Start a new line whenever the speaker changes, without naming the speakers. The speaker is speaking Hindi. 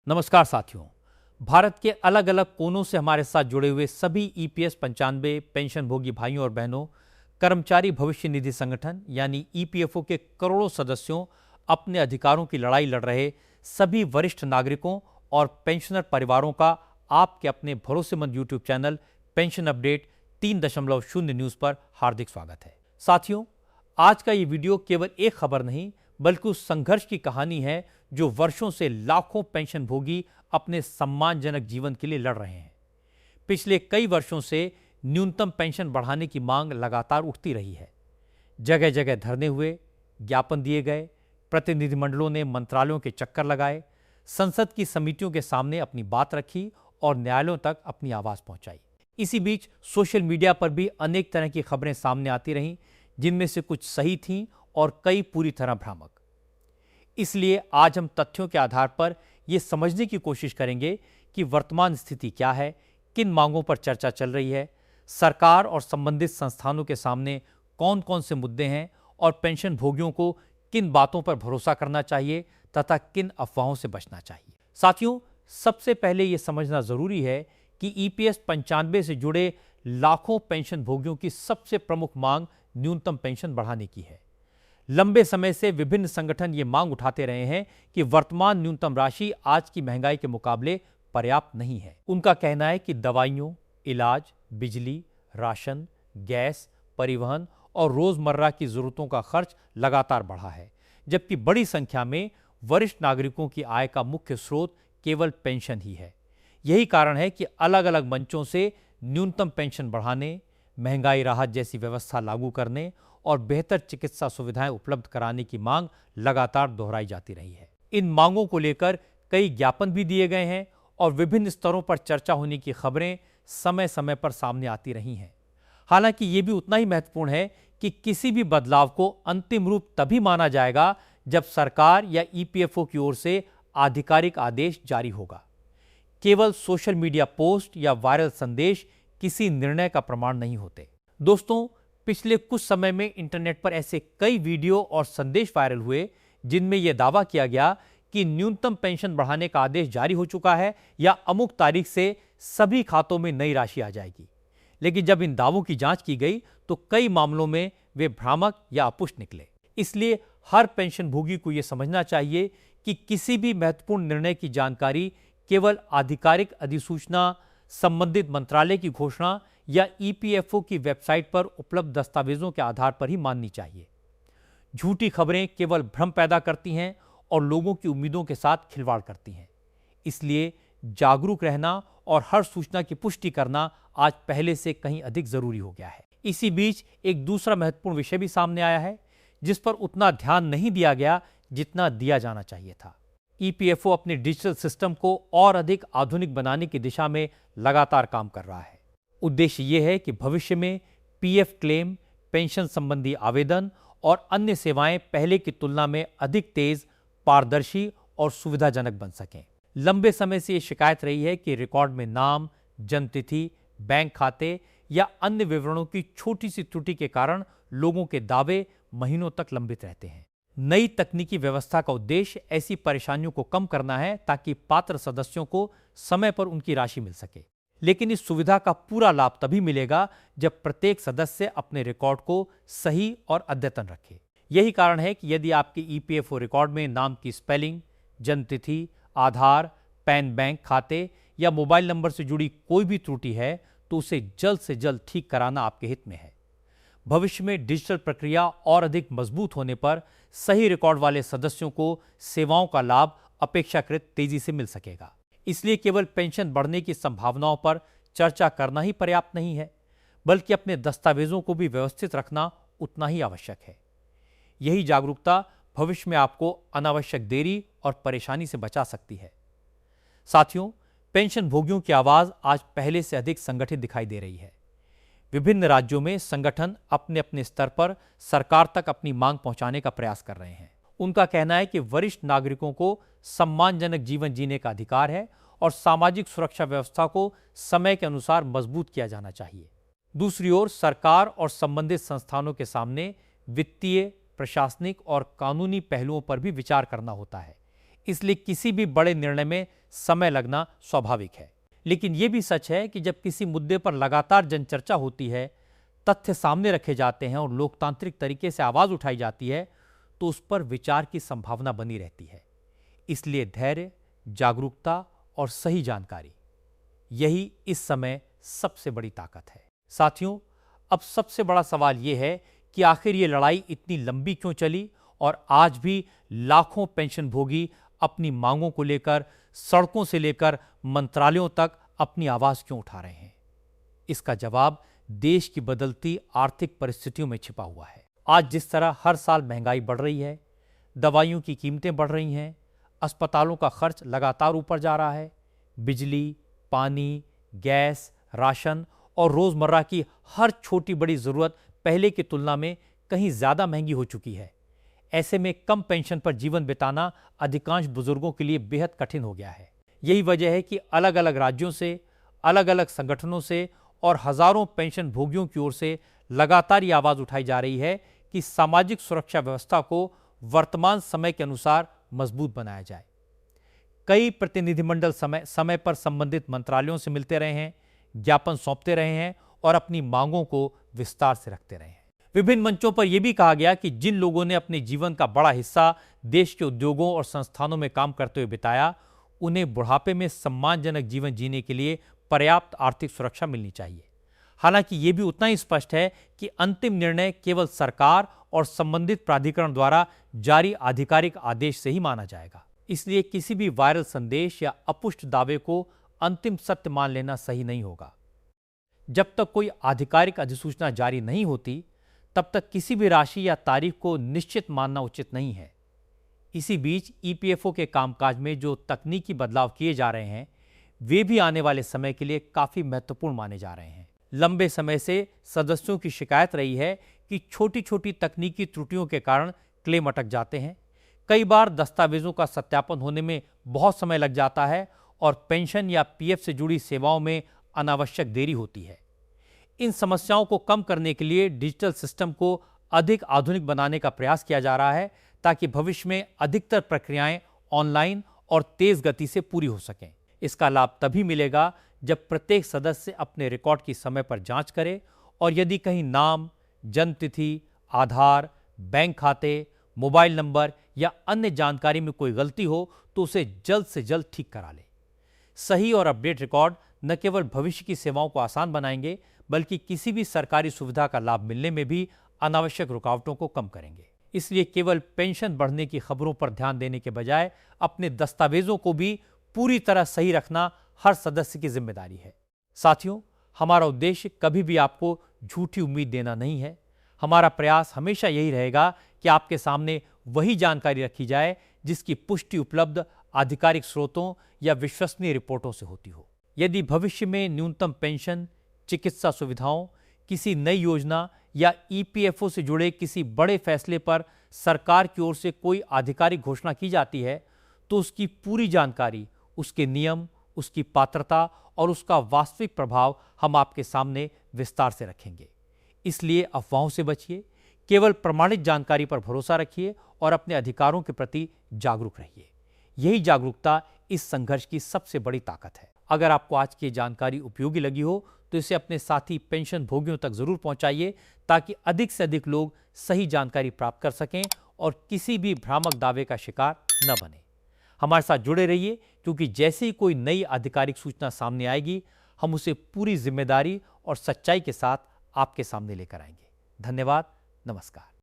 नमस्कार साथियों। भारत के अलग अलग कोनों से हमारे साथ जुड़े हुए सभी ईपीएस 95 पेंशन भोगी भाइयों और बहनों, कर्मचारी भविष्य निधि संगठन यानी ईपीएफओ के करोड़ों सदस्यों, अपने अधिकारों की लड़ाई लड़ रहे सभी वरिष्ठ नागरिकों और पेंशनर परिवारों का आपके अपने भरोसेमंद YouTube channel pension update 3.0 news पर हार्दिक स्वागत है। साथियों, आज का ये वीडियो केवल एक खबर नहीं बल्कि उस संघर्ष की कहानी है जो वर्षों से लाखों पेंशन भोगी अपने सम्मानजनक जीवन के लिए लड़ रहे हैं। पिछले कई वर्षों से न्यूनतम पेंशन बढ़ाने की मांग लगातार उठती रही है। जगह जगह धरने हुए, ज्ञापन दिए गए, प्रतिनिधिमंडलों ने मंत्रालयों के चक्कर लगाए, संसद की समितियों के सामने अपनी बात रखी और न्यायालयों तक अपनी आवाज पहुंचाई। इसी बीच सोशल मीडिया पर भी अनेक तरह की खबरें सामने आती रहीं, जिनमें से कुछ सही थीं और कई पूरी तरह भ्रामक। इसलिए आज हम तथ्यों के आधार पर यह समझने की कोशिश करेंगे कि वर्तमान स्थिति क्या है, किन मांगों पर चर्चा चल रही है, सरकार और संबंधित संस्थानों के सामने कौन कौन से मुद्दे हैं और पेंशन भोगियों को किन बातों पर भरोसा करना चाहिए तथा किन अफवाहों से बचना चाहिए। साथियों, सबसे पहले यह समझना जरूरी है कि ईपीएस 95 से जुड़े लाखों पेंशन भोगियों की सबसे प्रमुख मांग न्यूनतम पेंशन बढ़ाने की है। लंबे समय से विभिन्न संगठन ये मांग उठाते रहे हैं कि वर्तमान न्यूनतम राशि आज की महंगाई के मुकाबले पर्याप्त नहीं है। उनका कहना है कि दवाइयों, इलाज, बिजली, राशन, गैस, परिवहन और रोजमर्रा की जरूरतों का खर्च लगातार बढ़ा है, जबकि बड़ी संख्या में वरिष्ठ नागरिकों की आय का मुख्य स्रोत केवल पेंशन ही है। यही कारण है कि अलग अलग मंचों से न्यूनतम पेंशन बढ़ाने, महंगाई राहत जैसी व्यवस्था लागू करने और बेहतर चिकित्सा सुविधाएं उपलब्ध कराने की मांग लगातार दोहराई जाती रही है। इन मांगों को लेकर कई ज्ञापन भी दिए गए हैं और विभिन्न स्तरों पर चर्चा होने की खबरें समय समय पर सामने आती रही हैं। हालांकि ये भी उतना ही महत्वपूर्ण है कि किसी भी बदलाव को अंतिम रूप तभी माना जाएगा जब सरकार या ईपीएफओ की ओर से आधिकारिक आदेश जारी होगा। केवल सोशल मीडिया पोस्ट या वायरल संदेश किसी निर्णय का प्रमाण नहीं होते। दोस्तों, पिछले कुछ समय में इंटरनेट पर ऐसे कई वीडियो और संदेश वायरल हुए जिनमें यह दावा किया गया कि न्यूनतम पेंशन बढ़ाने का आदेश जारी हो चुका है या अमुक तारीख से सभी खातों में नई राशि आ जाएगी। लेकिन जब इन दावों की जांच की गई तो कई मामलों में वे भ्रामक या अपुष्ट निकले। इसलिए हर पेंशन भोगी को यह समझना चाहिए कि किसी भी महत्वपूर्ण निर्णय की जानकारी केवल आधिकारिक अधिसूचना, संबंधित मंत्रालय की घोषणा या ईपीएफओ की वेबसाइट पर उपलब्ध दस्तावेजों के आधार पर ही माननी चाहिए। झूठी खबरें केवल भ्रम पैदा करती हैं और लोगों की उम्मीदों के साथ खिलवाड़ करती हैं। इसलिए जागरूक रहना और हर सूचना की पुष्टि करना आज पहले से कहीं अधिक जरूरी हो गया है। इसी बीच एक दूसरा महत्वपूर्ण विषय भी सामने आया है जिस पर उतना ध्यान नहीं दिया गया जितना दिया जाना चाहिए था। ईपीएफओ अपने डिजिटल सिस्टम को और अधिक आधुनिक बनाने की दिशा में लगातार काम कर रहा है। उद्देश्य यह है कि भविष्य में पीएफ क्लेम, पेंशन संबंधी आवेदन और अन्य सेवाएं पहले की तुलना में अधिक तेज, पारदर्शी और सुविधाजनक बन सकें। लंबे समय से यह शिकायत रही है कि रिकॉर्ड में नाम, जन्मतिथि, बैंक खाते या अन्य विवरणों की छोटी सी त्रुटि के कारण लोगों के दावे महीनों तक लंबित रहते हैं। नई तकनीकी व्यवस्था का उद्देश्य ऐसी परेशानियों को कम करना है ताकि पात्र सदस्यों को समय पर उनकी राशि मिल सके। लेकिन इस सुविधा का पूरा लाभ तभी मिलेगा जब प्रत्येक सदस्य अपने रिकॉर्ड को सही और अद्यतन रखे। यही कारण है कि यदि आपके ईपीएफओ रिकॉर्ड में नाम की स्पेलिंग, जन्मतिथि, आधार, पैन बैंक खाते या मोबाइल नंबर से जुड़ी कोई भी त्रुटि है तो उसे जल्द से जल्द ठीक कराना आपके हित में है। भविष्य में डिजिटल प्रक्रिया और अधिक मजबूत होने पर सही रिकॉर्ड वाले सदस्यों को सेवाओं का लाभ अपेक्षाकृत तेजी से मिल सकेगा। इसलिए केवल पेंशन बढ़ने की संभावनाओं पर चर्चा करना ही पर्याप्त नहीं है, बल्कि अपने दस्तावेजों को भी व्यवस्थित रखना उतना ही आवश्यक है। यही जागरूकता भविष्य में आपको अनावश्यक देरी और परेशानी से बचा सकती है। साथियों, पेंशन भोगियों की आवाज आज पहले से अधिक संगठित दिखाई दे रही है। विभिन्न राज्यों में संगठन अपने अपने स्तर पर सरकार तक अपनी मांग पहुंचाने का प्रयास कर रहे हैं। उनका कहना है कि वरिष्ठ नागरिकों को सम्मानजनक जीवन जीने का अधिकार है और सामाजिक सुरक्षा व्यवस्था को समय के अनुसार मजबूत किया जाना चाहिए। दूसरी ओर सरकार और संबंधित संस्थानों के सामने वित्तीय, प्रशासनिक और कानूनी पहलुओं पर भी विचार करना होता है। इसलिए किसी भी बड़े निर्णय में समय लगना स्वाभाविक है। लेकिन यह भी सच है कि जब किसी मुद्दे पर लगातार जनचर्चा होती है, तथ्य सामने रखे जाते हैं और लोकतांत्रिक तरीके से आवाज उठाई जाती है, तो उस पर विचार की संभावना बनी रहती है। इसलिए धैर्य, जागरूकता और सही जानकारी, यही इस समय सबसे बड़ी ताकत है। साथियों, अब सबसे बड़ा सवाल यह है कि आखिर ये लड़ाई इतनी लंबी क्यों चली और आज भी लाखों पेंशनभोगी अपनी मांगों को लेकर सड़कों से लेकर मंत्रालयों तक अपनी आवाज क्यों उठा रहे हैं? इसका जवाब देश की बदलती आर्थिक परिस्थितियों में छिपा हुआ है। आज जिस तरह हर साल महंगाई बढ़ रही है, दवाइयों की कीमतें बढ़ रही हैं, अस्पतालों का खर्च लगातार ऊपर जा रहा है, बिजली, पानी, गैस, राशन और रोजमर्रा की हर छोटी बड़ी जरूरत पहले की तुलना में कहीं ज्यादा महंगी हो चुकी है। ऐसे में कम पेंशन पर जीवन बिताना अधिकांश बुजुर्गों के लिए बेहद कठिन हो गया है। यही वजह है कि अलग अलग राज्यों से, अलग अलग संगठनों से और हजारों पेंशन भोगियों की ओर से लगातार ये आवाज उठाई जा रही है कि सामाजिक सुरक्षा व्यवस्था को वर्तमान समय के अनुसार मजबूत बनाया जाए। कई प्रतिनिधिमंडल समय पर संबंधित मंत्रालयों से मिलते रहे हैं, ज्ञापन सौंपते रहे हैं और अपनी मांगों को विस्तार से रखते रहे हैं। विभिन्न मंचों पर यह भी कहा गया कि जिन लोगों ने अपने जीवन का बड़ा हिस्सा देश के उद्योगों और संस्थानों में काम करते हुए बिताया, उन्हें बुढ़ापे में सम्मानजनक जीवन जीने के लिए पर्याप्त आर्थिक सुरक्षा मिलनी चाहिए। हालांकि यह भी उतना ही स्पष्ट है कि अंतिम निर्णय केवल सरकार और संबंधित प्राधिकरण द्वारा जारी आधिकारिक आदेश से ही माना जाएगा। इसलिए किसी भी वायरल संदेश या अपुष्ट दावे को अंतिम सत्य मान लेना सही नहीं होगा। जब तक कोई आधिकारिक अधिसूचना जारी नहीं होती, तब तक किसी भी राशि या तारीख को निश्चित मानना उचित नहीं है। इसी बीच ईपीएफओ के कामकाज में जो तकनीकी बदलाव किए जा रहे हैं, वे भी आने वाले समय के लिए काफी महत्वपूर्ण माने जा रहे हैं। लंबे समय से सदस्यों की शिकायत रही है कि छोटी छोटी तकनीकी त्रुटियों के कारण क्लेम अटक जाते हैं। कई बार दस्तावेजों का सत्यापन होने में बहुत समय लग जाता है और पेंशन या पीएफ से जुड़ी सेवाओं में अनावश्यक देरी होती है। इन समस्याओं को कम करने के लिए डिजिटल सिस्टम को अधिक आधुनिक बनाने का प्रयास किया जा रहा है, ताकि भविष्य में अधिकतर प्रक्रियाएं ऑनलाइन और तेज गति से पूरी हो सकें। इसका लाभ तभी मिलेगा जब प्रत्येक सदस्य अपने रिकॉर्ड की समय पर जांच करे और यदि कहीं नाम, जन्म तिथि, आधार, बैंक खाते, मोबाइल नंबर या अन्य जानकारी में कोई गलती हो तो उसे जल्द से जल्द ठीक करा ले। सही और अपडेट रिकॉर्ड न केवल भविष्य की सेवाओं को आसान बनाएंगे, बल्कि किसी भी सरकारी सुविधा का लाभ मिलने में भी अनावश्यक रुकावटों को कम करेंगे। इसलिए केवल पेंशन बढ़ने की खबरों पर ध्यान देने के बजाय अपने दस्तावेजों को भी पूरी तरह सही रखना हर सदस्य की जिम्मेदारी है। साथियों, हमारा उद्देश्य कभी भी आपको झूठी उम्मीद देना नहीं है। हमारा प्रयास हमेशा यही रहेगा कि आपके सामने वही जानकारी रखी जाए जिसकी पुष्टि उपलब्ध आधिकारिक स्रोतों या विश्वसनीय रिपोर्टों से होती हो। यदि भविष्य में न्यूनतम पेंशन, चिकित्सा सुविधाओं, किसी नई योजना या ईपीएफओ से जुड़े किसी बड़े फैसले पर सरकार की ओर से कोई आधिकारिक घोषणा की जाती है, तो उसकी पूरी जानकारी, उसके नियम, उसकी पात्रता और उसका वास्तविक प्रभाव हम आपके सामने विस्तार से रखेंगे। इसलिए अफवाहों से बचिए, केवल प्रमाणित जानकारी पर भरोसा रखिए और अपने अधिकारों के प्रति जागरूक रहिए। यही जागरूकता इस संघर्ष की सबसे बड़ी ताकत है। अगर आपको आज की जानकारी उपयोगी लगी हो तो इसे अपने साथी पेंशन भोगियों तक जरूर पहुंचाइए, ताकि अधिक से अधिक लोग सही जानकारी प्राप्त कर सकें और किसी भी भ्रामक दावे का शिकार न बने। हमारे साथ जुड़े रहिए, क्योंकि जैसे ही कोई नई आधिकारिक सूचना सामने आएगी, हम उसे पूरी जिम्मेदारी और सच्चाई के साथ आपके सामने लेकर आएंगे। धन्यवाद। नमस्कार।